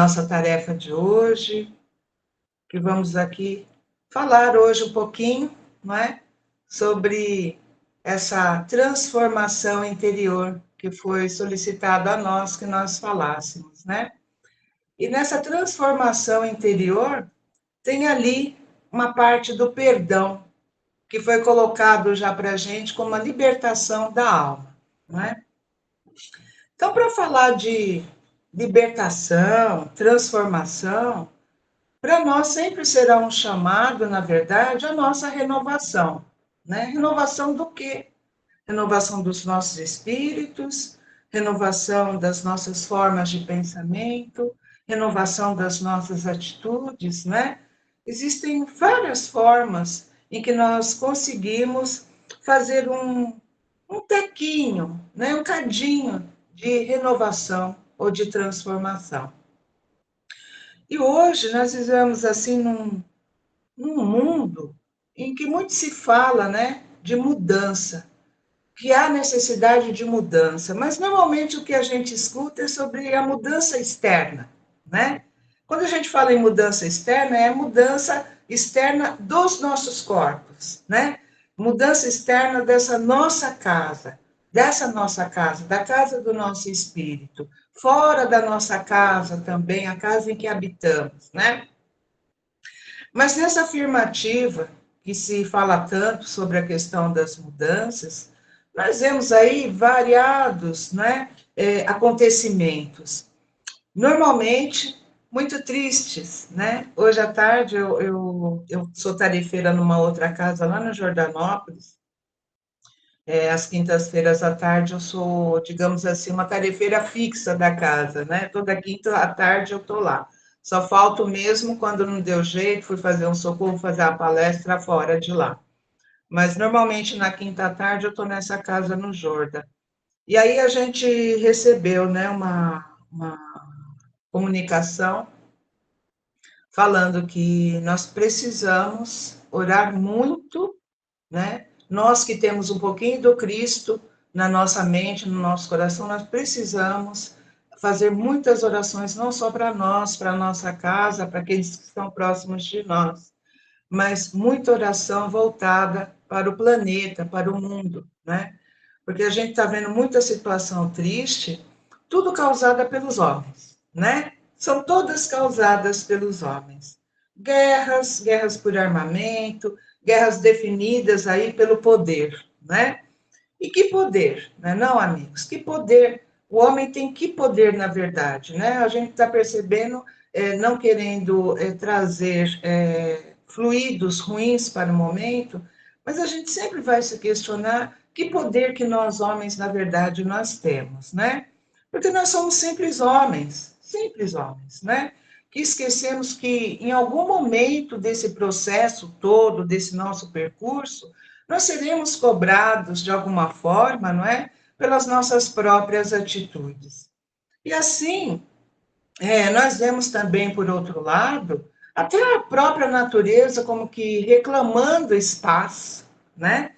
nossa tarefa de hoje, que vamos aqui falar hoje um pouquinho, não é? Sobre essa transformação interior que foi solicitado a nós que nós falássemos, né? E nessa transformação interior tem ali uma parte do perdão que foi colocado já para a gente como a libertação da alma, não é? Então, para falar de libertação, transformação, para nós sempre será um chamado, na verdade, a nossa renovação, né? Renovação do quê? Renovação dos nossos espíritos, renovação das nossas formas de pensamento, renovação das nossas atitudes, né? Existem várias formas em que nós conseguimos fazer um tequinho, né? Um cadinho de renovação ou de transformação. E hoje nós vivemos assim num mundo em que muito se fala, né, de mudança, que há necessidade de mudança, mas normalmente o que a gente escuta é sobre a mudança externa, né? Quando a gente fala em mudança externa, é a mudança externa dos nossos corpos, né? Mudança externa dessa nossa casa, da casa do nosso espírito, fora da nossa casa também, a casa em que habitamos, né? Mas nessa afirmativa, que se fala tanto sobre a questão das mudanças, nós vemos aí variados, né, acontecimentos, normalmente muito tristes, né? Hoje à tarde eu sou tarefeira numa outra casa lá no Jordanópolis. Às quintas-feiras à tarde eu sou, digamos assim, uma tarefeira fixa da casa, né? Toda quinta à tarde eu estou lá. Só falto mesmo quando não deu jeito, fui fazer um socorro, fazer a palestra fora de lá. Mas normalmente na quinta à tarde eu estou nessa casa no Jordan. E aí a gente recebeu, né, uma comunicação falando que nós precisamos orar muito, né? Nós que temos um pouquinho do Cristo na nossa mente, no nosso coração, nós precisamos fazer muitas orações, não só para nós, para a nossa casa, para aqueles que estão próximos de nós, mas muita oração voltada para o planeta, para o mundo, né? Porque a gente está vendo muita situação triste, tudo causada pelos homens, né? São todas causadas pelos homens. Guerras, guerras por armamento, guerras definidas aí pelo poder, né? E que poder, né? Não, amigos, que poder? O homem tem que poder, na verdade, né? A gente está percebendo, não querendo trazer fluidos ruins para o momento, mas a gente sempre vai se questionar que poder que nós homens, na verdade, nós temos, né? Porque nós somos simples homens, né? Que esquecemos que em algum momento desse processo todo, desse nosso percurso, nós seremos cobrados de alguma forma, não é? Pelas nossas próprias atitudes. E assim, nós vemos também, por outro lado, até a própria natureza como que reclamando espaço, né?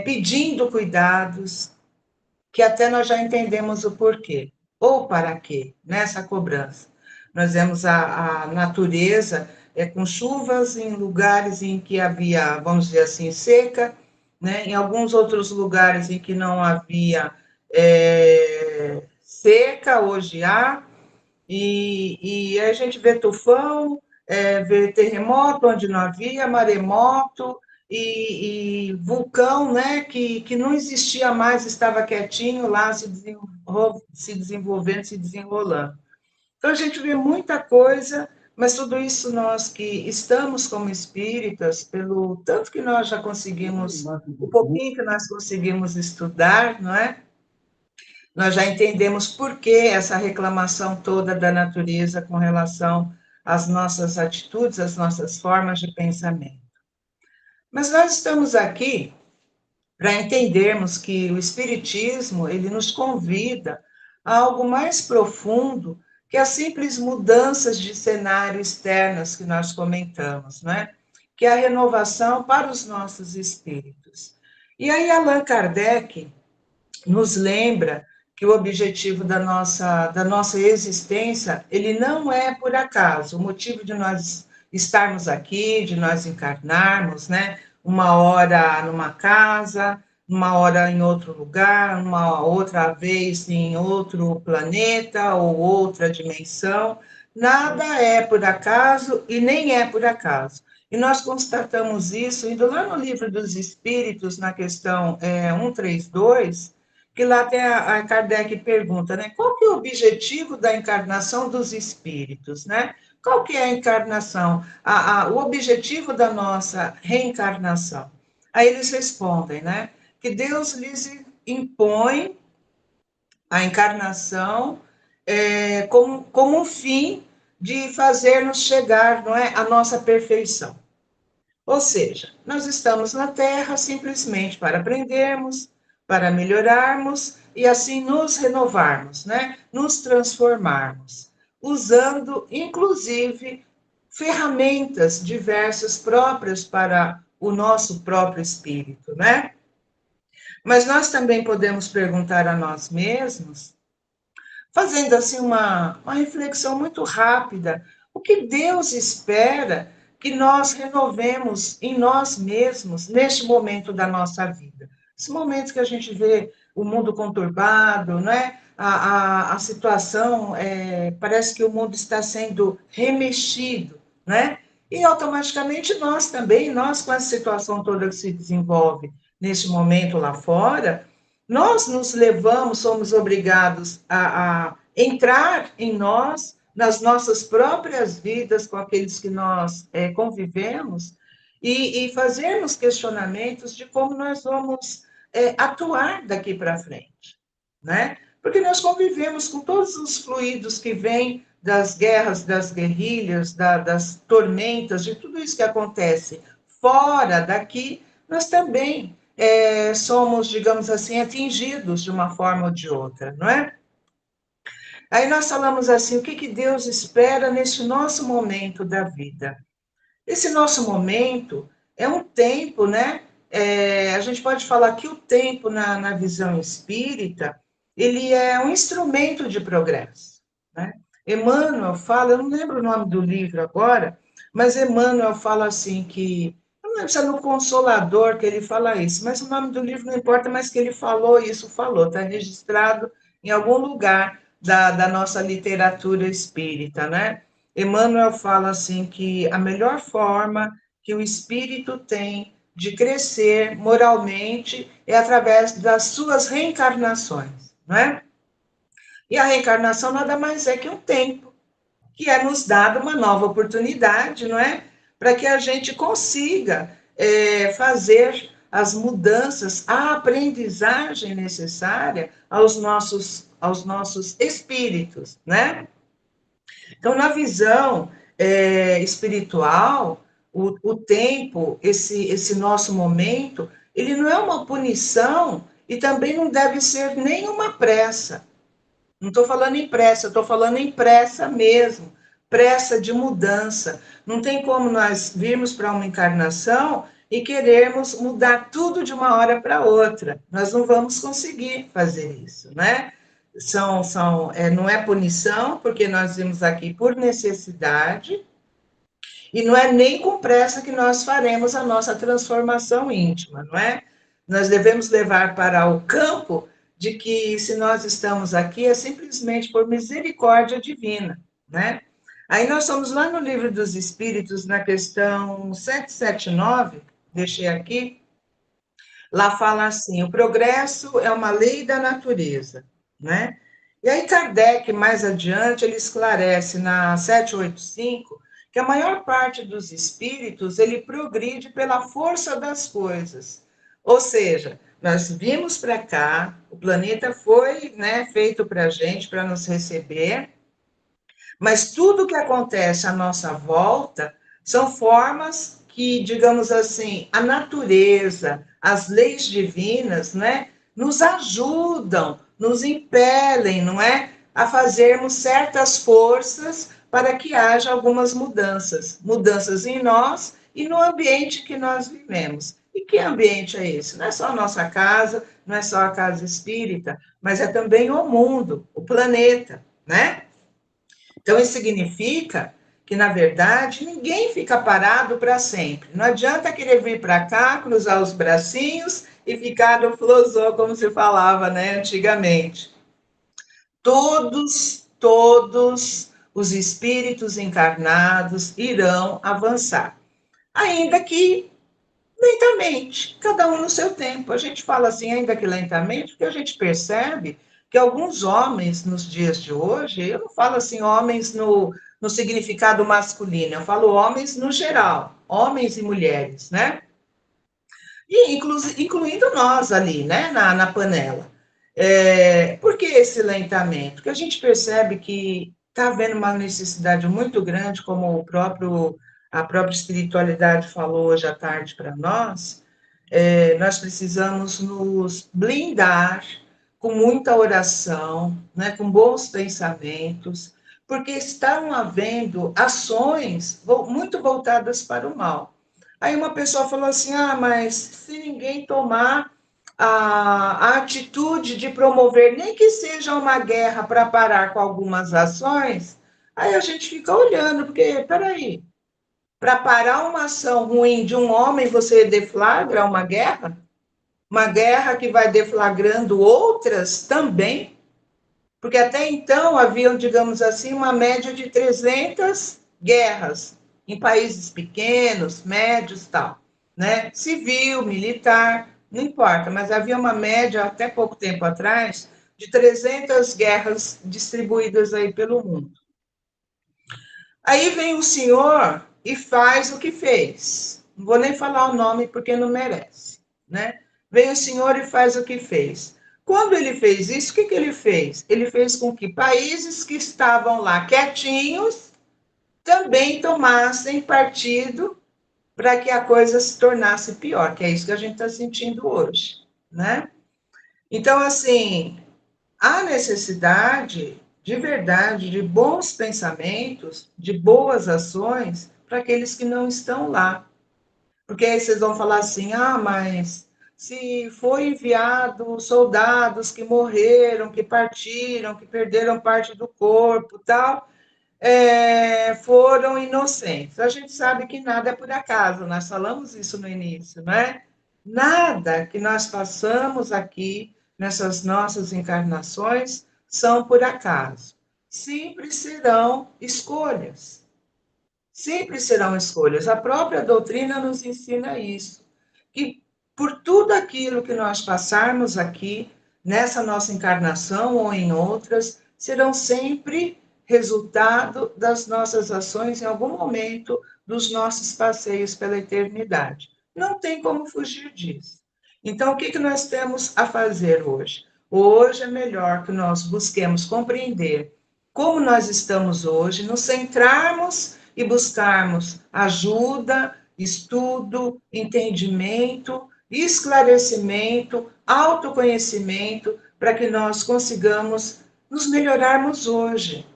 Pedindo cuidados, que até nós já entendemos o porquê, ou para quê, nessa cobrança. Nós vemos a natureza com chuvas em lugares em que havia, vamos dizer assim, seca, né? Em alguns outros lugares em que não havia seca, hoje há, e a gente vê tufão, vê terremoto onde não havia, maremoto e vulcão, né, que não existia mais, estava quietinho lá se desenvolvendo, se desenrolando. Então a gente vê muita coisa, mas tudo isso nós que estamos como espíritas, pelo tanto que nós já conseguimos, o pouquinho que nós conseguimos estudar, não é? Nós já entendemos por que essa reclamação toda da natureza com relação às nossas atitudes, às nossas formas de pensamento. Mas nós estamos aqui para entendermos que o Espiritismo, ele nos convida a algo mais profundo que as simples mudanças de cenário externas que nós comentamos, né? Que é a renovação para os nossos espíritos. E aí Allan Kardec nos lembra que o objetivo da nossa existência, ele não é por acaso. O motivo de nós estarmos aqui, de nós encarnarmos, né? Uma hora numa casa, uma hora em outro lugar, uma outra vez em outro planeta ou outra dimensão. Nada é por acaso e nem é por acaso. E nós constatamos isso indo lá no Livro dos Espíritos, na questão 132, que lá tem a Kardec pergunta, né? Qual que é o objetivo da encarnação dos espíritos, né? Qual que é a encarnação? O objetivo da nossa reencarnação? Aí eles respondem, né? Que Deus lhes impõe a encarnação como um fim de fazer-nos chegar, não é, à nossa perfeição. Ou seja, nós estamos na Terra simplesmente para aprendermos, para melhorarmos e assim nos renovarmos, né? Nos transformarmos, usando inclusive ferramentas diversas próprias para o nosso próprio espírito, né? Mas nós também podemos perguntar a nós mesmos, fazendo assim uma reflexão muito rápida, o que Deus espera que nós renovemos em nós mesmos neste momento da nossa vida. Esse momento que a gente vê o mundo conturbado, né? A situação, parece que o mundo está sendo remexido, né? E automaticamente nós também, nós com a situação toda que se desenvolve neste momento lá fora, nós nos levamos, somos obrigados a entrar em nós, nas nossas próprias vidas, com aqueles que nós convivemos, e fazermos questionamentos de como nós vamos atuar daqui para frente, né? Porque nós convivemos com todos os fluidos que vêm das guerras, das guerrilhas, das tormentas, de tudo isso que acontece fora daqui, nós também somos, digamos assim, atingidos de uma forma ou de outra, não é? Aí nós falamos assim, o que, que Deus espera nesse nosso momento da vida? Esse nosso momento é um tempo, né? A gente pode falar que o tempo, na visão espírita, ele é um instrumento de progresso, né? Emmanuel fala, eu não lembro o nome do livro agora, mas Emmanuel fala assim que, eu não lembro se é no Consolador que ele fala isso, mas o nome do livro não importa, mas que ele falou isso, falou, está registrado em algum lugar da nossa literatura espírita, né? Emmanuel fala assim que a melhor forma que o espírito tem de crescer moralmente é através das suas reencarnações, não é? E a reencarnação nada mais é que um tempo, que é nos dado uma nova oportunidade, não é? Para que a gente consiga fazer as mudanças, a aprendizagem necessária aos nossos espíritos, né? Então, na visão espiritual, o tempo, esse nosso momento, ele não é uma punição e também não deve ser nenhuma pressa. Não estou falando em pressa, estou falando em pressa mesmo, pressa de mudança. Não tem como nós virmos para uma encarnação e querermos mudar tudo de uma hora para outra. Nós não vamos conseguir fazer isso, né? Não é punição, porque nós vimos aqui por necessidade, e não é nem com pressa que nós faremos a nossa transformação íntima, não é? Nós devemos levar para o campo de que se nós estamos aqui é simplesmente por misericórdia divina, né? Aí nós somos lá no Livro dos Espíritos, na questão 779, deixei aqui, lá fala assim, o progresso é uma lei da natureza, né? E aí Kardec, mais adiante, ele esclarece na 785 que a maior parte dos espíritos, ele progride pela força das coisas. Ou seja, nós vimos para cá, o planeta foi, né, feito para a gente, para nos receber, mas tudo que acontece à nossa volta são formas que, digamos assim, a natureza, as leis divinas, né, nos ajudam, nos impelem, não é, a fazermos certas forças para que haja algumas mudanças, mudanças em nós e no ambiente que nós vivemos. E que ambiente é esse? Não é só a nossa casa, não é só a casa espírita, mas é também o mundo, o planeta, né? Então, isso significa que, na verdade, ninguém fica parado para sempre. Não adianta querer vir para cá, cruzar os bracinhos e ficar no filosô, como se falava, né, antigamente. Todos os espíritos encarnados irão avançar, ainda que lentamente, cada um no seu tempo. A gente fala assim, ainda que lentamente, porque a gente percebe que alguns homens nos dias de hoje, eu não falo assim homens no significado masculino, eu falo homens no geral, homens e mulheres, né? E incluindo nós ali, né, na panela. Por que esse lentamento? Porque a gente percebe que está havendo uma necessidade muito grande, como a própria espiritualidade falou hoje à tarde para nós, nós precisamos nos blindar com muita oração, né, com bons pensamentos, porque estão havendo ações muito voltadas para o mal. Aí uma pessoa falou assim: ah, mas se ninguém tomar a atitude de promover, nem que seja uma guerra para parar com algumas ações, aí a gente fica olhando, porque, peraí, para parar uma ação ruim de um homem, você deflagra uma guerra? Uma guerra que vai deflagrando outras também? Porque até então haviam, digamos assim, uma média de 300 guerras em países pequenos, médios, tal, né? Civil, militar, não importa, mas havia uma média até pouco tempo atrás de 300 guerras distribuídas aí pelo mundo. Aí vem o senhor e faz o que fez. Não vou nem falar o nome porque não merece, né? Vem o senhor e faz o que fez. Quando ele fez isso, o que ele fez? Ele fez com que países que estavam lá quietinhos também tomassem partido para que a coisa se tornasse pior, que é isso que a gente está sentindo hoje, né? Então, assim, há necessidade de verdade de bons pensamentos, de boas ações para aqueles que não estão lá. Porque aí vocês vão falar assim: ah, mas se foi enviado soldados que morreram, que partiram, que perderam parte do corpo, tal, foram inocentes. A gente sabe que nada é por acaso, nós falamos isso no início, não é? Nada que nós passamos aqui nessas nossas encarnações são por acaso. Sempre serão escolhas. Sempre serão escolhas. A própria doutrina nos ensina isso, que por tudo aquilo que nós passarmos aqui, nessa nossa encarnação ou em outras, serão sempre resultado das nossas ações em algum momento dos nossos passeios pela eternidade. Não tem como fugir disso. Então, o que nós temos a fazer hoje? Hoje é melhor que nós busquemos compreender como nós estamos hoje, nos centrarmos e buscarmos ajuda, estudo, entendimento, esclarecimento, autoconhecimento, para que nós consigamos nos melhorarmos hoje.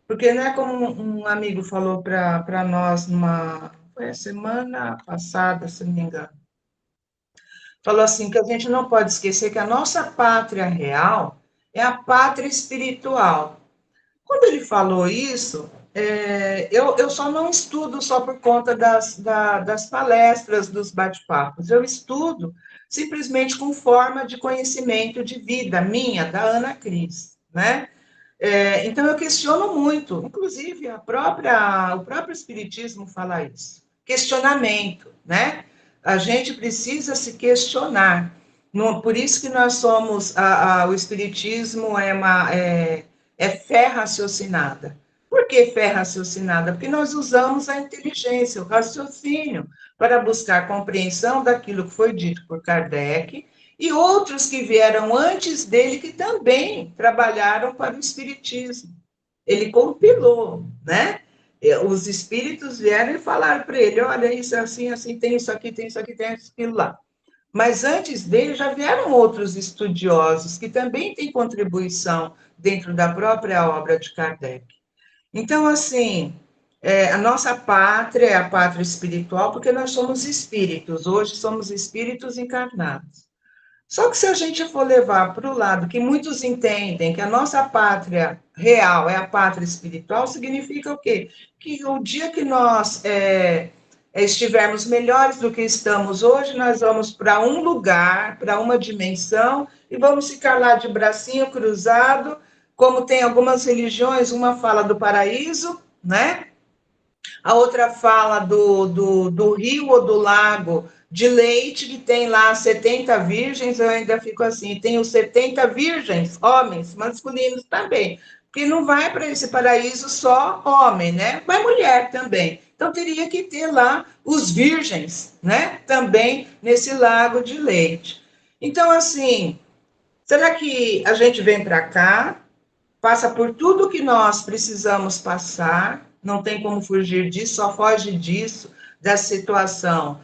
Porque não é como um amigo falou para nós foi a semana passada, se não me engano. Falou assim que a gente não pode esquecer que a nossa pátria real é a pátria espiritual. Quando ele falou isso, eu só não estudo só por conta das palestras, dos bate-papos. Eu estudo simplesmente com forma de conhecimento de vida minha, da Ana Cris, né? Então, eu questiono muito, inclusive o próprio Espiritismo fala isso. Questionamento, né? A gente precisa se questionar. Por isso que nós somos, o Espiritismo é fé raciocinada. Por que fé raciocinada? Porque nós usamos a inteligência, o raciocínio, para buscar compreensão daquilo que foi dito por Kardec e outros que vieram antes dele que também trabalharam para o espiritismo. Ele compilou, né? Os espíritos vieram e falaram para ele: olha, isso é assim, assim, tem isso aqui, tem isso aqui, tem aquilo lá. Mas antes dele já vieram outros estudiosos que também têm contribuição dentro da própria obra de Kardec. Então, assim, a nossa pátria é a pátria espiritual, porque nós somos espíritos, hoje somos espíritos encarnados. Só que se a gente for levar para o lado que muitos entendem que a nossa pátria real é a pátria espiritual, significa o quê? Que o dia que nós estivermos melhores do que estamos hoje, nós vamos para um lugar, para uma dimensão, e vamos ficar lá de bracinho cruzado, como tem algumas religiões, uma fala do paraíso, né? A outra fala do rio ou do lago de leite, que tem lá 70 virgens, eu ainda fico assim, tem os 70 virgens, homens, masculinos também, porque não vai para esse paraíso só homem, né? Vai mulher também. Então teria que ter lá os virgens, né? Também nesse lago de leite. Então, assim, será que a gente vem para cá, passa por tudo que nós precisamos passar, não tem como fugir disso, só foge disso, da situação,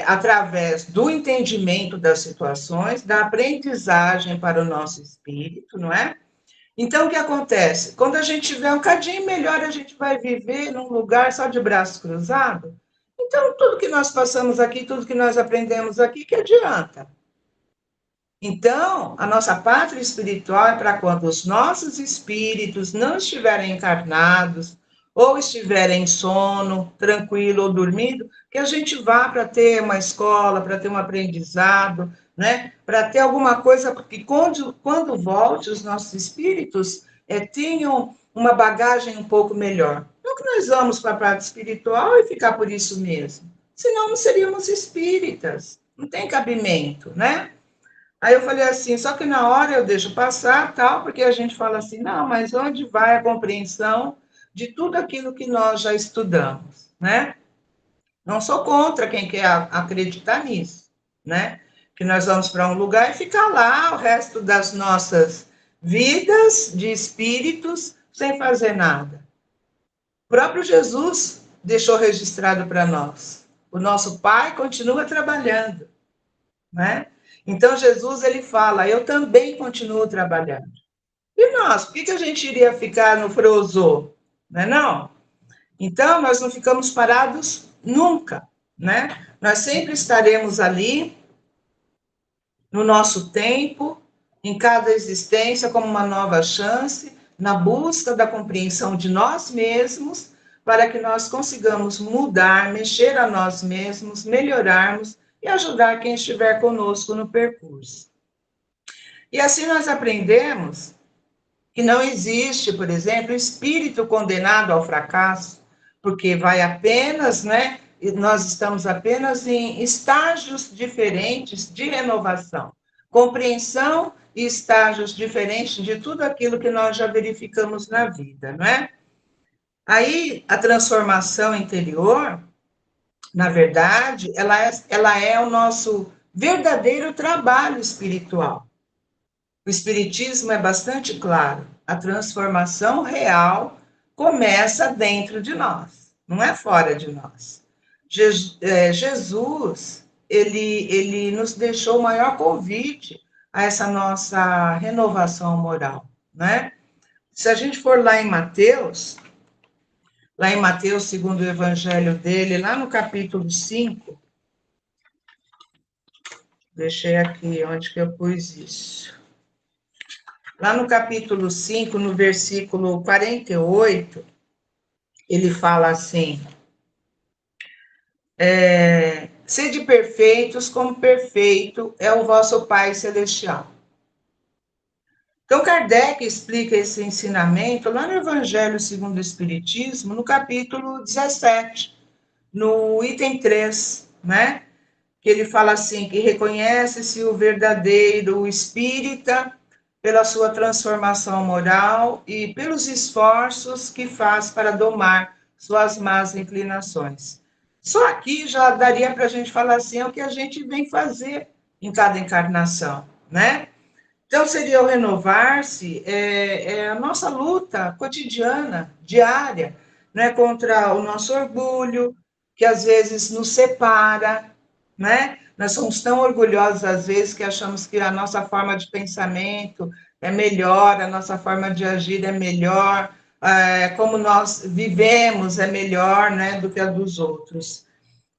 através do entendimento das situações, da aprendizagem para o nosso espírito, não é? Então, o que acontece? Quando a gente tiver um cadinho melhor, a gente vai viver num lugar só de braços cruzados? Então, tudo que nós passamos aqui, tudo que nós aprendemos aqui, que adianta? Então, a nossa pátria espiritual é para quando os nossos espíritos não estiverem encarnados, ou estiverem em sono, tranquilo ou dormindo, que a gente vá para ter uma escola, para ter um aprendizado, né? Para ter alguma coisa, porque quando volte, os nossos espíritos tenham uma bagagem um pouco melhor. Não que nós vamos para a parte espiritual e ficar por isso mesmo, senão não seríamos espíritas, não tem cabimento, né? Aí eu falei assim, só que na hora eu deixo passar, tal, porque a gente fala assim, não, mas onde vai a compreensão de tudo aquilo que nós já estudamos, né? Não sou contra quem quer acreditar nisso, né? Que nós vamos para um lugar e ficar lá o resto das nossas vidas de espíritos sem fazer nada. O próprio Jesus deixou registrado para nós. O nosso Pai continua trabalhando, né? Então Jesus ele fala, eu também continuo trabalhando. E nós, por que a gente iria ficar no frozô? Não é não? Então nós não ficamos parados nunca, né? Nós sempre estaremos ali no nosso tempo, em cada existência como uma nova chance, na busca da compreensão de nós mesmos, para que nós consigamos mudar, mexer a nós mesmos, melhorarmos e ajudar quem estiver conosco no percurso. E assim nós aprendemos que não existe, por exemplo, espírito condenado ao fracasso, porque vai apenas, né? Nós estamos apenas em estágios diferentes de renovação, compreensão e estágios diferentes de tudo aquilo que nós já verificamos na vida, não é? Aí a transformação interior, na verdade, ela é o nosso verdadeiro trabalho espiritual. O Espiritismo é bastante claro. A transformação real começa dentro de nós, não é fora de nós. Jesus, ele nos deixou o maior convite a essa nossa renovação moral, né? Se a gente for lá em Mateus, segundo o evangelho dele, lá no capítulo 5, deixei aqui onde que eu pus isso. Lá no capítulo 5, no versículo 48, ele fala assim: sede perfeitos, como perfeito é o vosso Pai Celestial. Então, Kardec explica esse ensinamento lá no Evangelho segundo o Espiritismo, no capítulo 17, no item 3, né? Que ele fala assim, que reconhece-se o verdadeiro espírita pela sua transformação moral e pelos esforços que faz para domar suas más inclinações. Só aqui já daria para a gente falar assim, é o que a gente vem fazer em cada encarnação, né? Então, seria o renovar-se, a nossa luta cotidiana, diária, né, contra o nosso orgulho, que às vezes nos separa, né? Nós somos tão orgulhosos, às vezes, que achamos que a nossa forma de pensamento é melhor, a nossa forma de agir é melhor, como nós vivemos é melhor, né, do que a dos outros.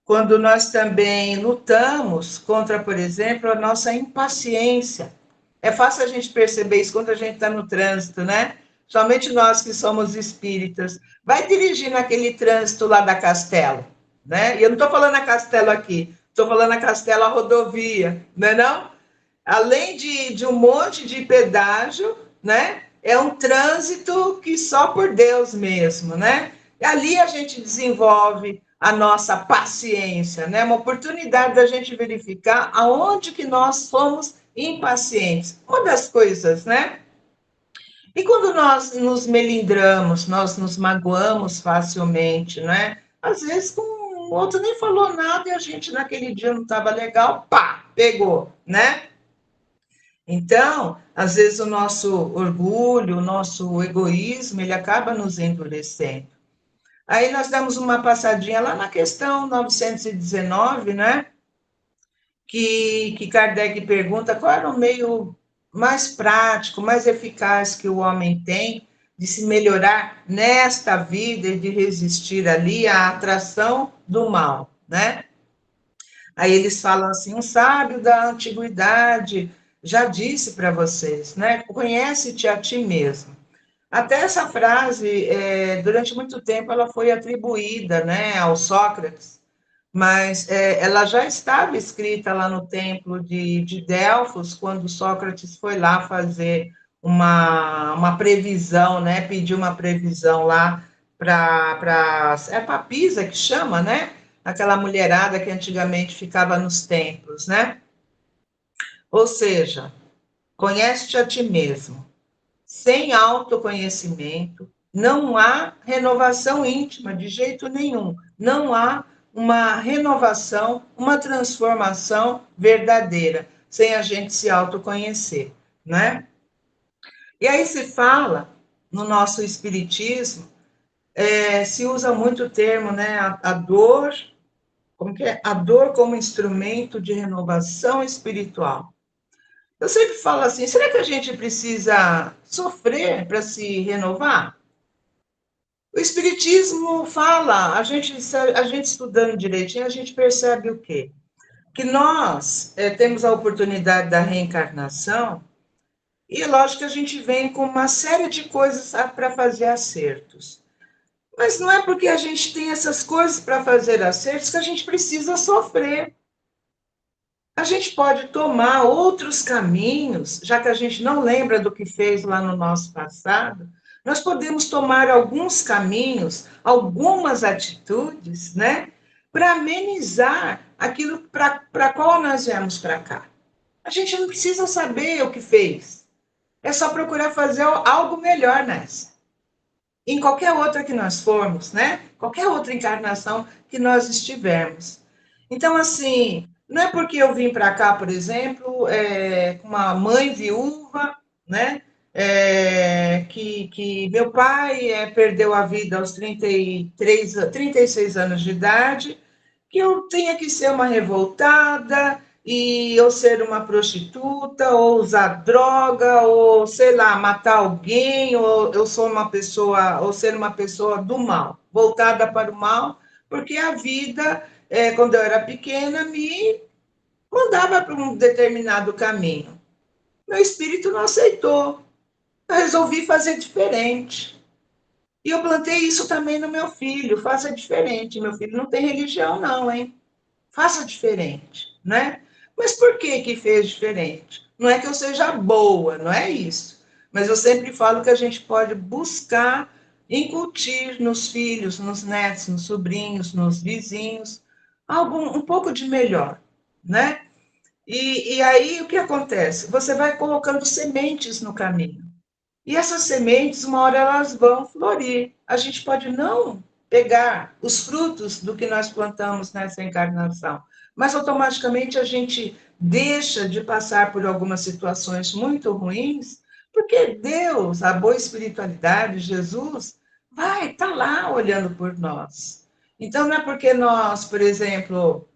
quando nós também lutamos contra, por exemplo, a nossa impaciência. É fácil a gente perceber isso quando a gente está no trânsito, né? Somente nós que somos espíritas. Vai dirigir naquele trânsito lá da Castelo, né? E eu não estou falando a Castelo aqui, estou falando a Castelo a rodovia, não é não? Além de um monte de pedágio, né? É um trânsito que só por Deus mesmo, né? E ali a gente desenvolve a nossa paciência, né? Uma oportunidade da gente verificar aonde que nós somos impacientes. Uma das coisas, né? E quando nós nos melindramos, nós nos magoamos facilmente, né? Às vezes com o outro nem falou nada e a gente naquele dia não estava legal, pá, pegou, né? Então, às vezes o nosso orgulho, o nosso egoísmo, ele acaba nos endurecendo. Aí nós damos uma passadinha lá na questão 919, né? Que Kardec pergunta qual era o meio mais prático, mais eficaz que o homem tem de se melhorar nesta vida e de resistir ali à atração do mal, né? Aí eles falam assim, um sábio da antiguidade já disse para vocês, né? Conhece-te a ti mesmo. Até essa frase, durante muito tempo, ela foi atribuída, né, ao Sócrates, mas ela já estava escrita lá no templo de Delfos, quando Sócrates foi lá fazer uma previsão, né, pedir uma previsão lá para Pisa, que chama, né, aquela mulherada que antigamente ficava nos templos, né? Ou seja, conhece-te a ti mesmo. Sem autoconhecimento, não há renovação íntima de jeito nenhum. Não há uma renovação, uma transformação verdadeira, sem a gente se autoconhecer, né? E aí se fala, no nosso espiritismo, se usa muito o termo, né? A dor, como que é? A dor como instrumento de renovação espiritual. Eu sempre falo assim, será que a gente precisa sofrer para se renovar? O Espiritismo fala, a gente estudando direitinho, a gente percebe o quê? Que nós temos a oportunidade da reencarnação e é lógico que a gente vem com uma série de coisas para fazer acertos. Mas não é porque a gente tem essas coisas para fazer acertos que a gente precisa sofrer. A gente pode tomar outros caminhos, já que a gente não lembra do que fez lá no nosso passado, nós podemos tomar alguns caminhos, algumas atitudes, né, para amenizar aquilo para qual nós viemos para cá. A gente não precisa saber o que fez, é só procurar fazer algo melhor nessa. Em qualquer outra que nós formos, né? Qualquer outra encarnação que nós estivermos. Então, assim, não é porque eu vim para cá, por exemplo, com uma mãe viúva, né? Que meu pai perdeu a vida aos 36 anos de idade, que eu tenha que ser uma revoltada e eu ser uma prostituta, ou usar droga, ou sei lá, matar alguém, ou eu sou uma pessoa, ou ser uma pessoa do mal, voltada para o mal, porque a vida, quando eu era pequena, me mandava para um determinado caminho. Meu espírito não aceitou. Eu resolvi fazer diferente. E eu plantei isso também no meu filho, faça diferente. Meu filho não tem religião, não, hein? Faça diferente, né? Mas por que que fez diferente? Não é que eu seja boa, não é isso. Mas eu sempre falo que a gente pode buscar incutir nos filhos, nos netos, nos sobrinhos, nos vizinhos, um pouco de melhor, né? E aí o que acontece? Você vai colocando sementes no caminho. E essas sementes, uma hora elas vão florir. A gente pode não pegar os frutos do que nós plantamos nessa encarnação, mas automaticamente a gente deixa de passar por algumas situações muito ruins, porque Deus, a boa espiritualidade, Jesus, vai estar lá olhando por nós. Então não é porque nós, por exemplo,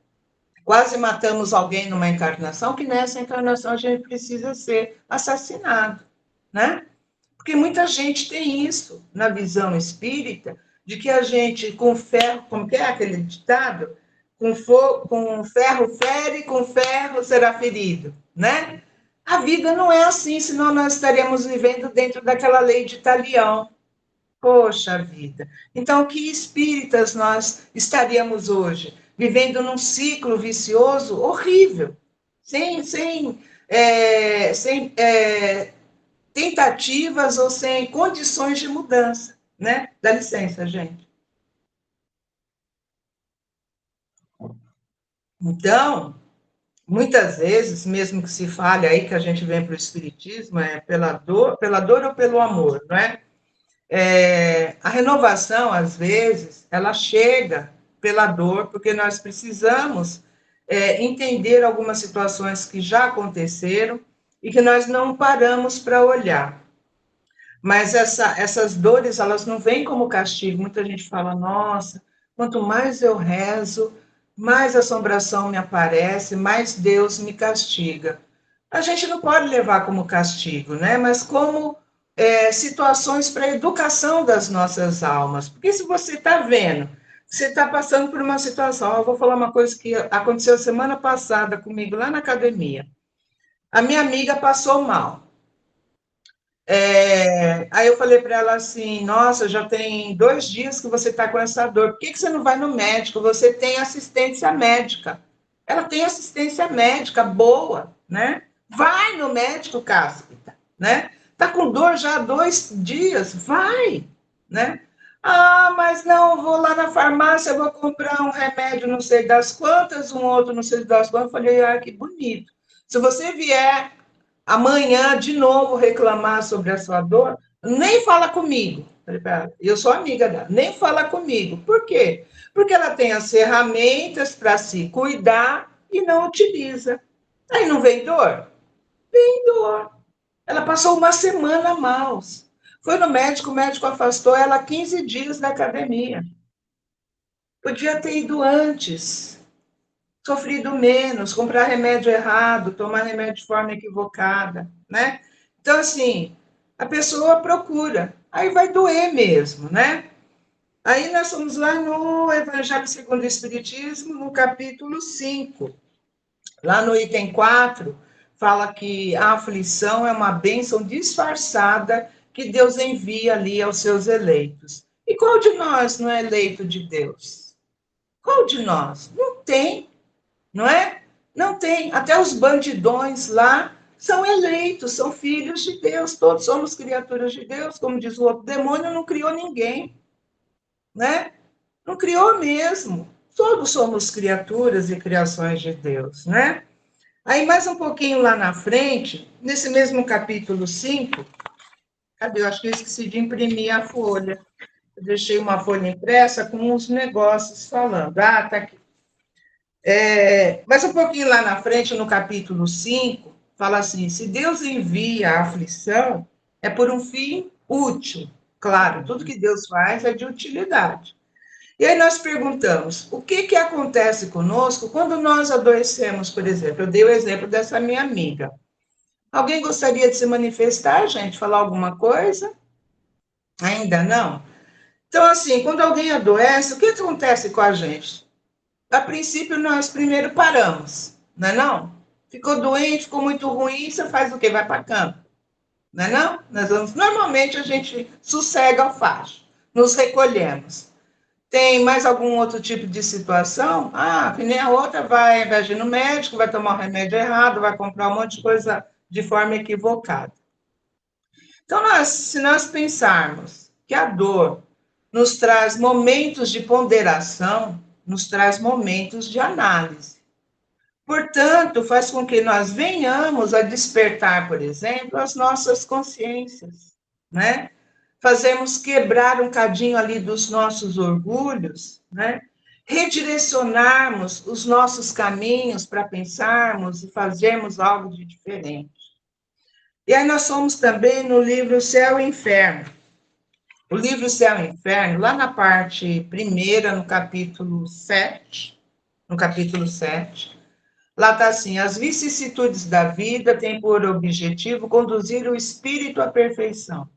quase matamos alguém numa encarnação que nessa encarnação a gente precisa ser assassinado, né? Porque muita gente tem isso na visão espírita, de que a gente, com ferro, como que é aquele ditado? com ferro fere, com ferro será ferido, né? A vida não é assim, senão nós estaríamos vivendo dentro daquela lei de Talião. Poxa vida! Então, que espíritas nós estaríamos hoje? Vivendo num ciclo vicioso horrível, sem tentativas ou sem condições de mudança, né? Dá licença, gente. Então, muitas vezes, mesmo que se fale aí que a gente vem para o espiritismo, é pela dor ou pelo amor, não é? A renovação, às vezes, ela chega pela dor, porque nós precisamos entender algumas situações que já aconteceram e que nós não paramos para olhar. Mas essas dores, elas não vêm como castigo. Muita gente fala, nossa, quanto mais eu rezo, mais assombração me aparece, mais Deus me castiga. A gente não pode levar como castigo, né? Mas como situações para a educação das nossas almas. Porque se você está vendo, você está passando por uma situação, eu vou falar uma coisa que aconteceu semana passada comigo lá na academia. A minha amiga passou mal. Aí eu falei para ela assim, nossa, já tem 2 dias que você está com essa dor, por que você não vai no médico? Você tem assistência médica. Ela tem assistência médica boa, né? Vai no médico, cáspita, né? Tá com dor já há 2 dias, vai, né? Ah, mas não, vou lá na farmácia, vou comprar um remédio não sei das quantas, um outro não sei das quantas. Eu falei, ah, que bonito. Se você vier amanhã de novo reclamar sobre a sua dor, nem fala comigo. Eu sou amiga dela, nem fala comigo. Por quê? Porque ela tem as ferramentas para se cuidar e não utiliza. Aí não vem dor? Vem dor. Ela passou uma semana mal. Foi no médico, o médico afastou ela 15 dias da academia. Podia ter ido antes, sofrido menos, comprar remédio errado, tomar remédio de forma equivocada, né? Então, assim, a pessoa procura, aí vai doer mesmo, né? Aí nós fomos lá no Evangelho segundo o Espiritismo, no capítulo 5, lá no item 4, fala que a aflição é uma bênção disfarçada que Deus envia ali aos seus eleitos. E qual de nós não é eleito de Deus? Qual de nós? Não tem, não é? Não tem. Até os bandidões lá são eleitos, são filhos de Deus. Todos somos criaturas de Deus, como diz o outro. O demônio não criou ninguém, né? Não criou mesmo. Todos somos criaturas e criações de Deus, né? Aí, mais um pouquinho lá na frente, nesse mesmo capítulo 5, cadê? Eu acho que eu esqueci de imprimir a folha. Eu deixei uma folha impressa com os negócios falando. Ah, tá aqui. Mas um pouquinho lá na frente, no capítulo 5, fala assim: se Deus envia a aflição, é por um fim útil. Claro, tudo que Deus faz é de utilidade. E aí nós perguntamos: o que acontece conosco quando nós adoecemos, por exemplo? Eu dei o exemplo dessa minha amiga. Alguém gostaria de se manifestar, gente? Falar alguma coisa? Ainda não? Então, assim, quando alguém adoece, o que acontece com a gente? A princípio, nós primeiro paramos, não é não? Ficou doente, ficou muito ruim, você faz o quê? Vai para a cama, não é não? Normalmente a gente sossega ao facho, nos recolhemos. Tem mais algum outro tipo de situação? Ah, que nem a outra vai, ao invés de ir no médico, vai tomar o remédio errado, vai comprar um monte de coisa de forma equivocada. Então, se nós pensarmos que a dor nos traz momentos de ponderação, nos traz momentos de análise. Portanto, faz com que nós venhamos a despertar, por exemplo, as nossas consciências, né? Fazemos quebrar um cadinho ali dos nossos orgulhos, né? Redirecionarmos os nossos caminhos para pensarmos e fazermos algo de diferente. E aí nós somos também no livro Céu e Inferno. O livro Céu e Inferno, lá na parte primeira, no capítulo 7, lá está assim: as vicissitudes da vida têm por objetivo conduzir o espírito à perfeição.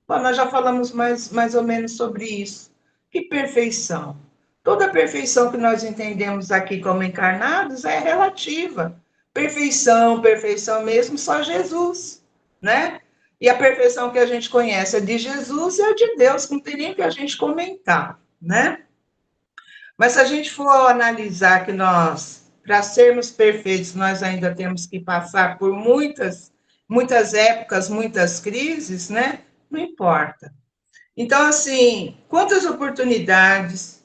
Bom, nós já falamos mais ou menos sobre isso. Que perfeição? Toda perfeição que nós entendemos aqui como encarnados é relativa. Perfeição, perfeição mesmo, só Jesus, né? E a perfeição que a gente conhece é de Jesus e é de Deus, não tem nem o que a gente comentar, né? Mas se a gente for analisar que nós, para sermos perfeitos, nós ainda temos que passar por muitas épocas, muitas crises, né? Não importa. Então, assim, quantas oportunidades,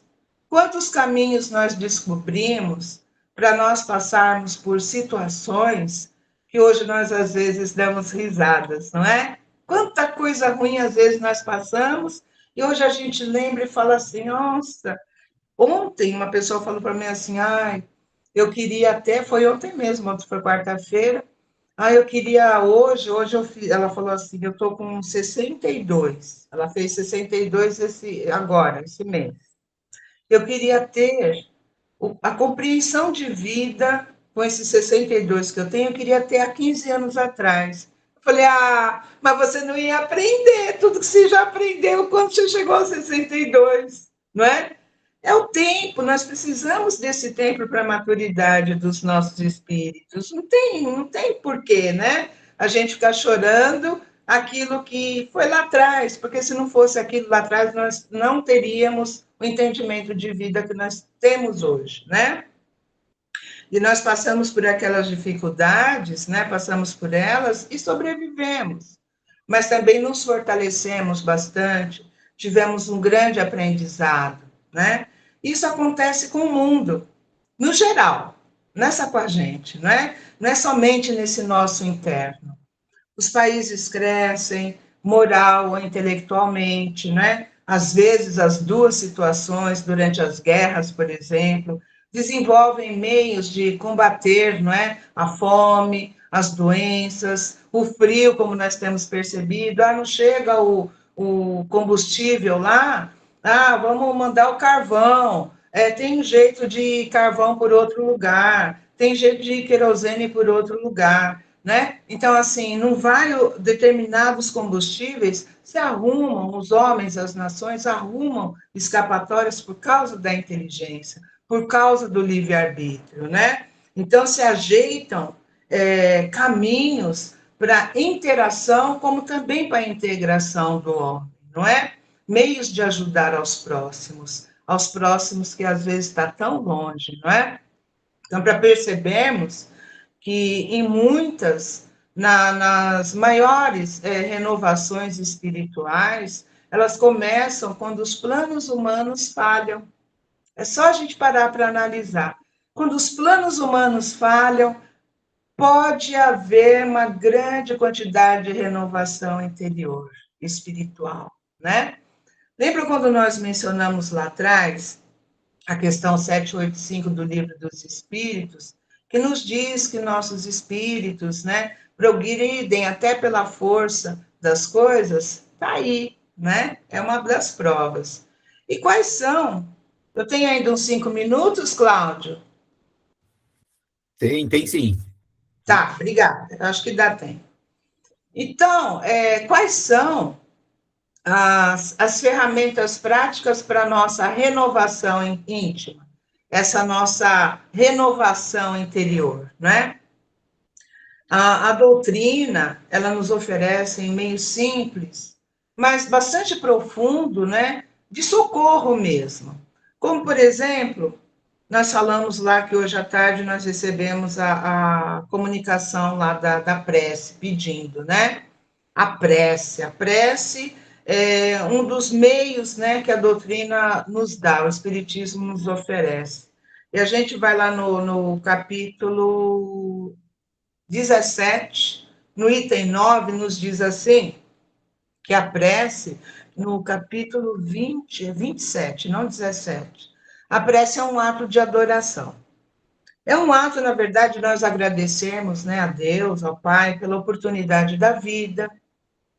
quantos caminhos nós descobrimos para nós passarmos por situações que hoje nós às vezes damos risadas, não é? Quanta coisa ruim às vezes nós passamos e hoje a gente lembra e fala assim: nossa, ontem uma pessoa falou para mim assim, ai, eu queria até, foi ontem mesmo, ontem foi quarta-feira, eu queria hoje ela falou assim, eu tô com 62, ela fez 62 agora, esse mês. Eu queria ter a compreensão de vida com esses 62 que eu tenho, eu queria ter há 15 anos atrás. Eu falei, mas você não ia aprender tudo que você já aprendeu quando você chegou aos 62, não é? É o tempo, nós precisamos desse tempo para a maturidade dos nossos espíritos. Não tem porquê, né? A gente ficar chorando aquilo que foi lá atrás, porque se não fosse aquilo lá atrás, nós não teríamos o entendimento de vida que nós temos hoje, né? E nós passamos por aquelas dificuldades, né? Passamos por elas e sobrevivemos. Mas também nos fortalecemos bastante, tivemos um grande aprendizado, né? Isso acontece com o mundo, no geral, não é só com a gente, não é? Não é somente nesse nosso interno. Os países crescem, moral ou intelectualmente, né? Às vezes, as duas situações, durante as guerras, por exemplo, desenvolvem meios de combater, não é? A fome, as doenças, o frio, como nós temos percebido. Não chega o combustível lá, vamos mandar o carvão. Tem um jeito de carvão por outro lugar, tem jeito de querosene por outro lugar, né? Então, assim, não vai determinados combustíveis se arrumam, os homens, as nações arrumam escapatórias por causa da inteligência, por causa do livre-arbítrio, né? Então, se ajeitam caminhos para interação, como também para a integração do homem, não é? Meios de ajudar aos próximos que às vezes está tão longe, não é? Então, para percebermos que em nas maiores renovações espirituais, elas começam quando os planos humanos falham. É só a gente parar para analisar. Quando os planos humanos falham, pode haver uma grande quantidade de renovação interior, espiritual, né? Lembra quando nós mencionamos lá atrás a questão 785 do Livro dos Espíritos, que nos diz que nossos espíritos, né, progridem até pela força das coisas, está aí, né? É uma das provas. E quais são? Eu tenho ainda uns 5 minutos, Cláudio? Tem sim. Tá, obrigada. Acho que dá tempo. Então, quais são as ferramentas práticas para a nossa renovação íntima, essa nossa renovação interior, né? A doutrina, ela nos oferece em meio simples, mas bastante profundo, né? De socorro mesmo. Como, por exemplo, nós falamos lá que hoje à tarde nós recebemos a comunicação lá da prece, pedindo, né? A prece é um dos meios, né, que a doutrina nos dá, o Espiritismo nos oferece. E a gente vai lá no capítulo 17, no item 9, nos diz assim, que a prece, no capítulo 27, não 17, a prece é um ato de adoração. É um ato, na verdade, nós agradecermos, né, a Deus, ao Pai, pela oportunidade da vida,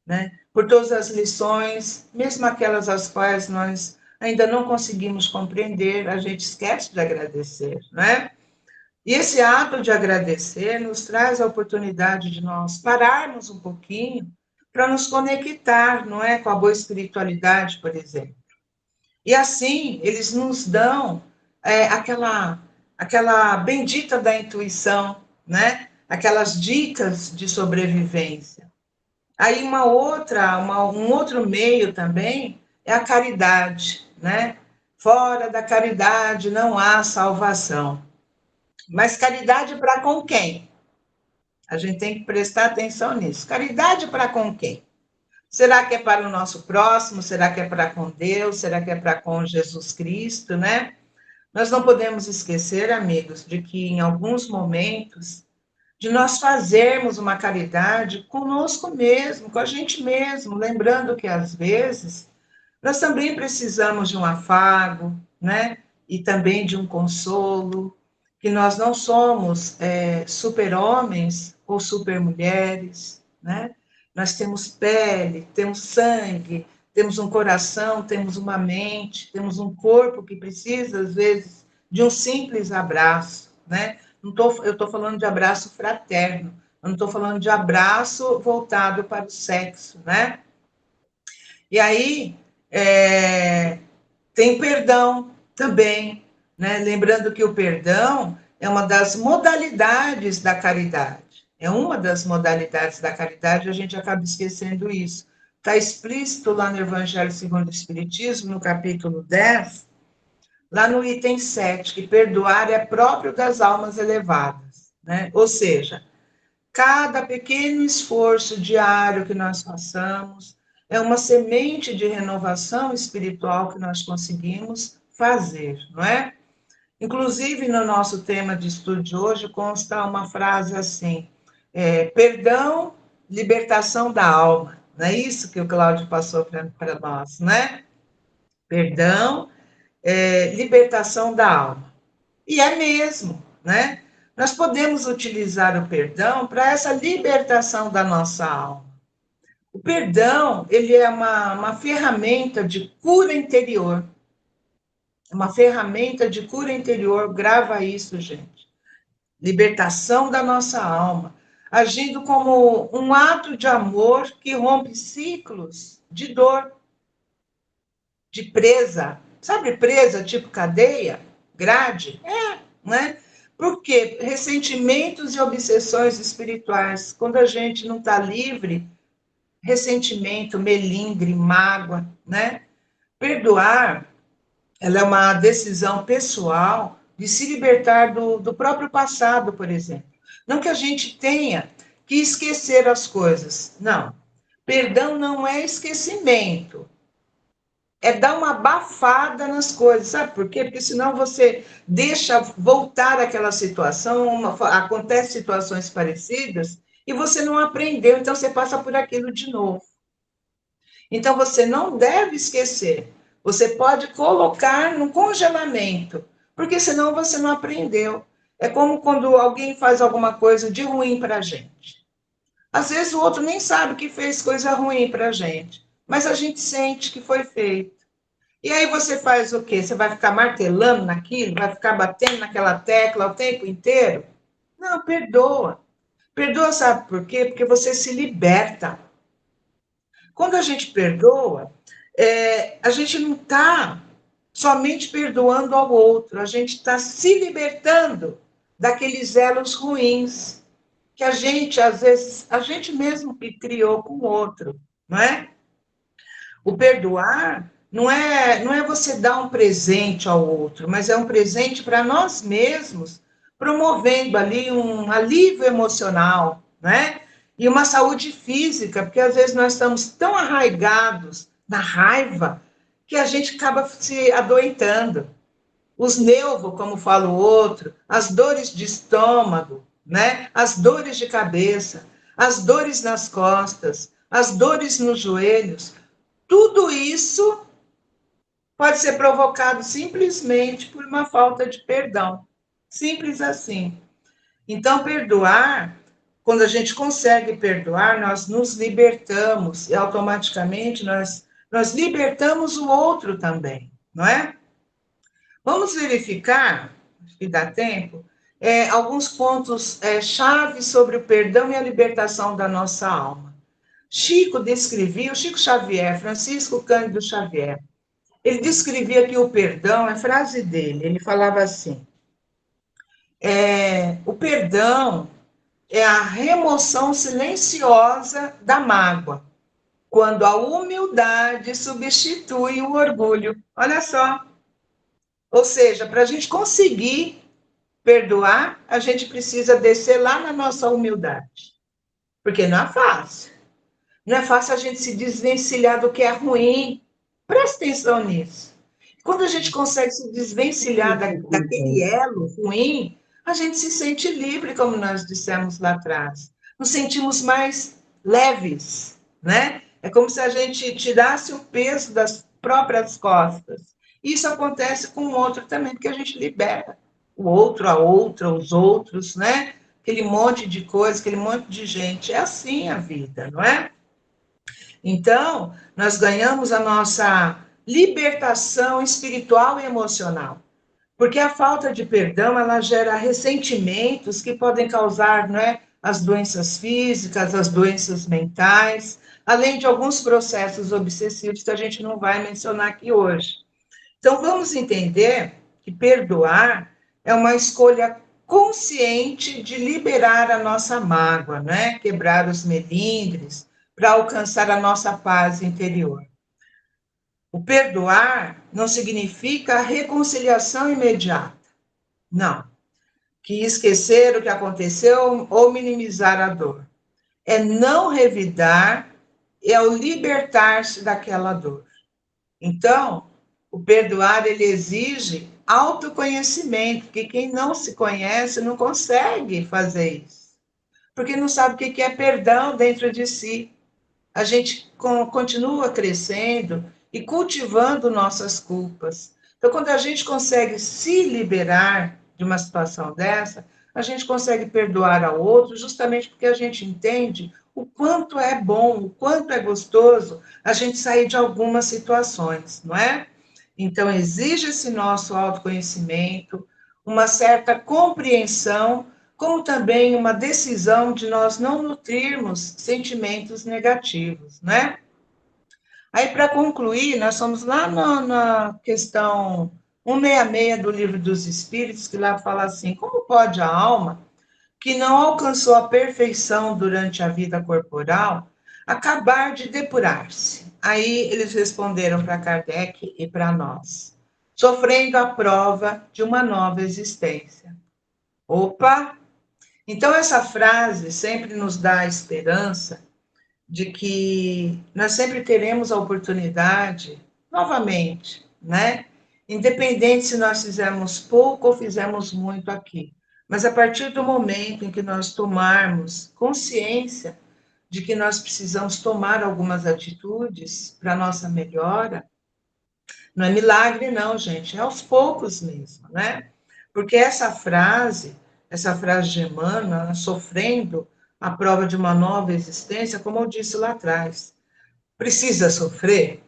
né? Por todas as lições, mesmo aquelas as quais nós ainda não conseguimos compreender, a gente esquece de agradecer, né? E esse ato de agradecer nos traz a oportunidade de nós pararmos um pouquinho para nos conectar, não é, com a boa espiritualidade, por exemplo. E assim, eles nos dão aquela bendita da intuição, né? Aquelas dicas de sobrevivência. Aí um outro meio também é a caridade, né? Fora da caridade não há salvação. Mas caridade para com quem? A gente tem que prestar atenção nisso. Caridade para com quem? Será que é para o nosso próximo? Será que é para com Deus? Será que é para com Jesus Cristo, né? Nós não podemos esquecer, amigos, de que em alguns momentos de nós fazermos uma caridade conosco mesmo, com a gente mesmo, lembrando que às vezes nós também precisamos de um afago, né? E também de um consolo, que nós não somos super-homens ou super-mulheres, né? Nós temos pele, temos sangue, temos um coração, temos uma mente, temos um corpo que precisa, às vezes, de um simples abraço, né? Eu estou falando de abraço fraterno, eu não estou falando de abraço voltado para o sexo, né? E aí, é, tem perdão também, né? Lembrando que o perdão é uma das modalidades da caridade. É uma das modalidades da caridade, a gente acaba esquecendo isso. Está explícito lá no Evangelho segundo o Espiritismo, no capítulo 10, lá no item 7, que perdoar é próprio das almas elevadas, né? Ou seja, cada pequeno esforço diário que nós façamos é uma semente de renovação espiritual que nós conseguimos fazer, não é? Inclusive, no nosso tema de estudo de hoje, consta uma frase assim: perdão, libertação da alma. Não é isso que o Cláudio passou para nós, né? Perdão, libertação da alma. E é mesmo, né? Nós podemos utilizar o perdão para essa libertação da nossa alma. O perdão, ele é uma ferramenta de cura interior. Uma ferramenta de cura interior, grava isso, gente. Libertação da nossa alma, agindo como um ato de amor que rompe ciclos de dor, de presa. Sabe presa, tipo cadeia, grade? Né? Porque ressentimentos e obsessões espirituais, quando a gente não está livre, ressentimento, melindre, mágoa, né? Perdoar, ela é uma decisão pessoal de se libertar do próprio passado, por exemplo. Não que a gente tenha que esquecer as coisas, não. Perdão não é esquecimento, é dar uma abafada nas coisas, sabe por quê? Porque senão você deixa voltar aquela situação, acontece situações parecidas e você não aprendeu, então você passa por aquilo de novo. Então você não deve esquecer. Você pode colocar no congelamento, porque senão você não aprendeu. É como quando alguém faz alguma coisa de ruim para a gente. Às vezes o outro nem sabe que fez coisa ruim para a gente, mas a gente sente que foi feito. E aí você faz o quê? Você vai ficar martelando naquilo? Vai ficar batendo naquela tecla o tempo inteiro? Não, perdoa. Perdoa, sabe por quê? Porque você se liberta. Quando a gente perdoa, a gente não está somente perdoando ao outro, a gente está se libertando daqueles elos ruins que a gente, às vezes, a gente mesmo que criou com o outro, não é? O perdoar não é você dar um presente ao outro, mas é um presente para nós mesmos, promovendo ali um alívio emocional, né? E uma saúde física, porque às vezes nós estamos tão arraigados na raiva que a gente acaba se adoentando. Os nervos, como fala o outro, as dores de estômago, né? As dores de cabeça, as dores nas costas, as dores nos joelhos, tudo isso pode ser provocado simplesmente por uma falta de perdão. Simples assim. Então, perdoar, quando a gente consegue perdoar, nós nos libertamos e automaticamente nós libertamos o outro também, não é? Vamos verificar, acho que dá tempo, alguns pontos chave sobre o perdão e a libertação da nossa alma. Chico descrevia, o Chico Xavier, Francisco Cândido Xavier, Ele descrevia que o perdão, é frase dele, ele falava assim, o perdão é a remoção silenciosa da mágoa, quando a humildade substitui o orgulho. Olha só. Ou seja, para a gente conseguir perdoar, a gente precisa descer lá na nossa humildade. Porque não é fácil. Não é fácil a gente se desvencilhar do que é ruim. Presta atenção nisso. Quando a gente consegue se desvencilhar daquele elo ruim, a gente se sente livre, como nós dissemos lá atrás. Nos sentimos mais leves, né? É como se a gente tirasse o peso das próprias costas. Isso acontece com o outro também, porque a gente libera o outro, a outra, os outros, né? Aquele monte de coisa, aquele monte de gente. É assim a vida, não é? Então, nós ganhamos a nossa libertação espiritual e emocional. Porque a falta de perdão, ela gera ressentimentos que podem causar, não é, as doenças físicas, as doenças mentais, além de alguns processos obsessivos que a gente não vai mencionar aqui hoje. Então, vamos entender que perdoar é uma escolha consciente de liberar a nossa mágoa, né? Quebrar os melindres para alcançar a nossa paz interior. O perdoar não significa reconciliação imediata, não. Que esquecer o que aconteceu ou minimizar a dor. É não revidar, é o libertar-se daquela dor. Então, o perdoar ele exige autoconhecimento, que quem não se conhece não consegue fazer isso, porque não sabe o que é perdão dentro de si. A gente continua crescendo e cultivando nossas culpas. Então, quando a gente consegue se liberar de uma situação dessa, a gente consegue perdoar ao outro, justamente porque a gente entende o quanto é bom, o quanto é gostoso a gente sair de algumas situações, não é? Então, exige esse nosso autoconhecimento, uma certa compreensão, como também uma decisão de nós não nutrirmos sentimentos negativos, né? Aí, para concluir, nós somos lá na questão 166 do Livro dos Espíritos, que lá fala assim: como pode a alma, que não alcançou a perfeição durante a vida corporal, acabar de depurar-se? Aí eles responderam para Kardec e para nós, sofrendo a prova de uma nova existência. Opa! Então, essa frase sempre nos dá a esperança de que nós sempre teremos a oportunidade, novamente, né? Independente se nós fizemos pouco ou fizemos muito aqui. Mas a partir do momento em que nós tomarmos consciência de que nós precisamos tomar algumas atitudes para a nossa melhora, não é milagre, não, gente, é aos poucos mesmo, né? Porque essa frase de Emmanuel, sofrendo a prova de uma nova existência, como eu disse lá atrás, precisa sofrer?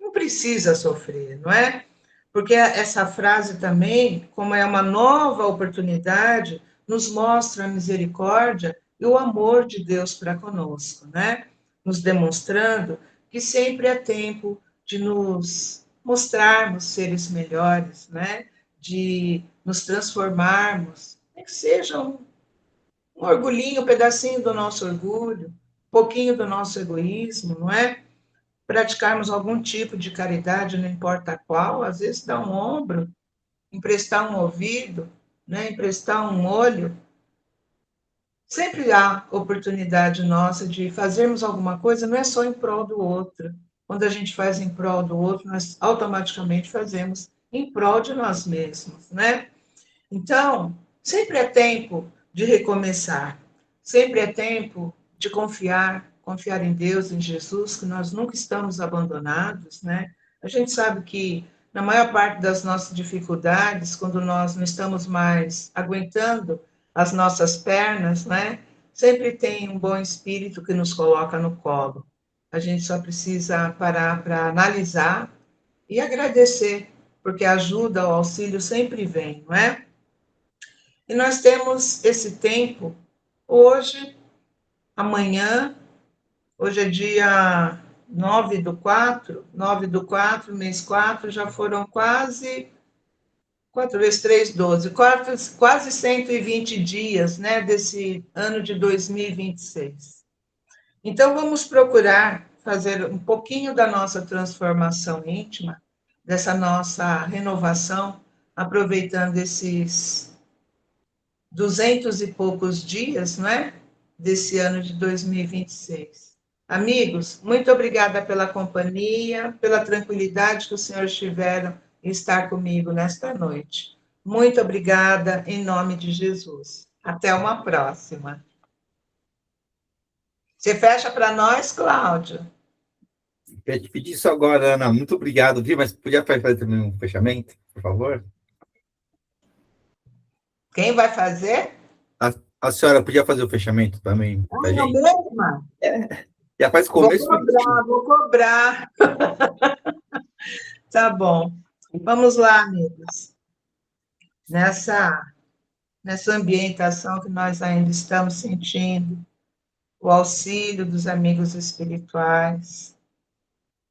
Não precisa sofrer, não é? Porque essa frase também, como é uma nova oportunidade, nos mostra a misericórdia e o amor de Deus para conosco, né? Nos demonstrando que sempre é tempo de nos mostrarmos seres melhores, né? De nos transformarmos, nem que seja um orgulhinho, um pedacinho do nosso orgulho, um pouquinho do nosso egoísmo, não é? Praticarmos algum tipo de caridade, não importa qual, às vezes dar um ombro, emprestar um ouvido, né? Emprestar um olho. Sempre há oportunidade nossa de fazermos alguma coisa, não é só em prol do outro. Quando a gente faz em prol do outro, nós automaticamente fazemos em prol de nós mesmos, né? Então, sempre é tempo de recomeçar, sempre é tempo de confiar, confiar em Deus, em Jesus, que nós nunca estamos abandonados, né? A gente sabe que na maior parte das nossas dificuldades, quando nós não estamos mais aguentando as nossas pernas, né? Sempre tem um bom espírito que nos coloca no colo. A gente só precisa parar para analisar e agradecer, porque a ajuda, o auxílio sempre vem, não é? E nós temos esse tempo hoje, amanhã, hoje é dia 9/4, mês 4, já foram quase 4 vezes 3, 12, quase 120 dias, né, desse ano de 2026. Então, vamos procurar fazer um pouquinho da nossa transformação íntima, dessa nossa renovação, aproveitando esses 200 e poucos dias, não é? Desse ano de 2026. Amigos, muito obrigada pela companhia, pela tranquilidade que os senhores tiveram em estar comigo nesta noite. Muito obrigada, em nome de Jesus. Até uma próxima. Você fecha para nós, Cláudio? Quer te pedir isso agora, Ana. Muito obrigado, viu? Mas podia fazer também um fechamento, por favor? Quem vai fazer? A senhora podia fazer o fechamento também Ah, pra eu gente? mesma? Já faz Vou começo e cobrar, vou cobrar. Tá bom. Vamos lá, amigos. Nessa ambientação que nós ainda estamos sentindo, o auxílio dos amigos espirituais,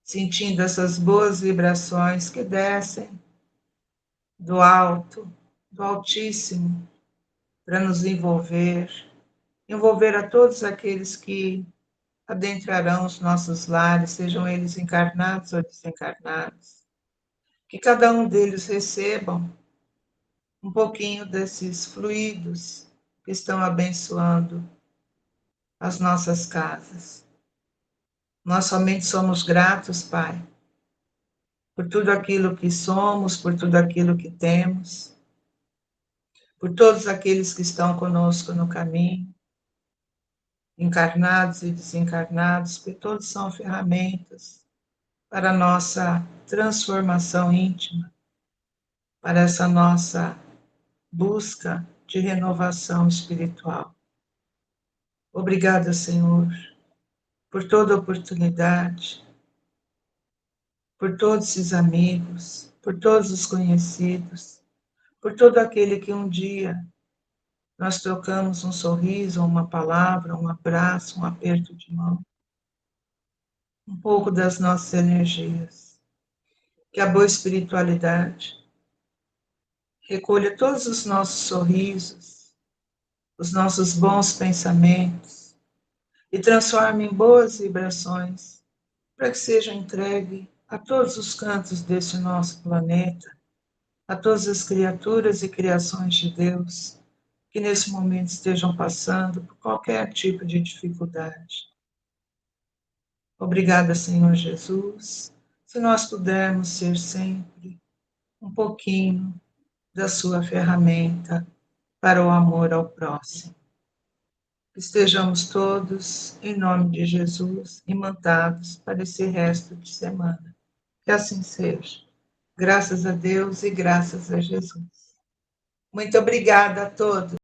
sentindo essas boas vibrações que descem do alto, do Altíssimo, para nos envolver a todos aqueles que adentrarão os nossos lares, sejam eles encarnados ou desencarnados. Que cada um deles recebam um pouquinho desses fluidos que estão abençoando as nossas casas. Nós somente somos gratos, Pai, por tudo aquilo que somos, por tudo aquilo que temos, por todos aqueles que estão conosco no caminho, encarnados e desencarnados, porque todos são ferramentas para a nossa transformação íntima, para essa nossa busca de renovação espiritual. Obrigada, Senhor, por toda oportunidade, por todos esses amigos, por todos os conhecidos, por todo aquele que um dia nós trocamos um sorriso, uma palavra, um abraço, um aperto de mão, um pouco das nossas energias. Que a boa espiritualidade recolha todos os nossos sorrisos, os nossos bons pensamentos e transforme em boas vibrações para que seja entregue a todos os cantos desse nosso planeta, a todas as criaturas e criações de Deus que nesse momento estejam passando por qualquer tipo de dificuldade. Obrigada, Senhor Jesus, se nós pudermos ser sempre um pouquinho da sua ferramenta para o amor ao próximo. Estejamos todos, em nome de Jesus, imantados para esse resto de semana. Que assim seja. Graças a Deus e graças a Jesus. Muito obrigada a todos.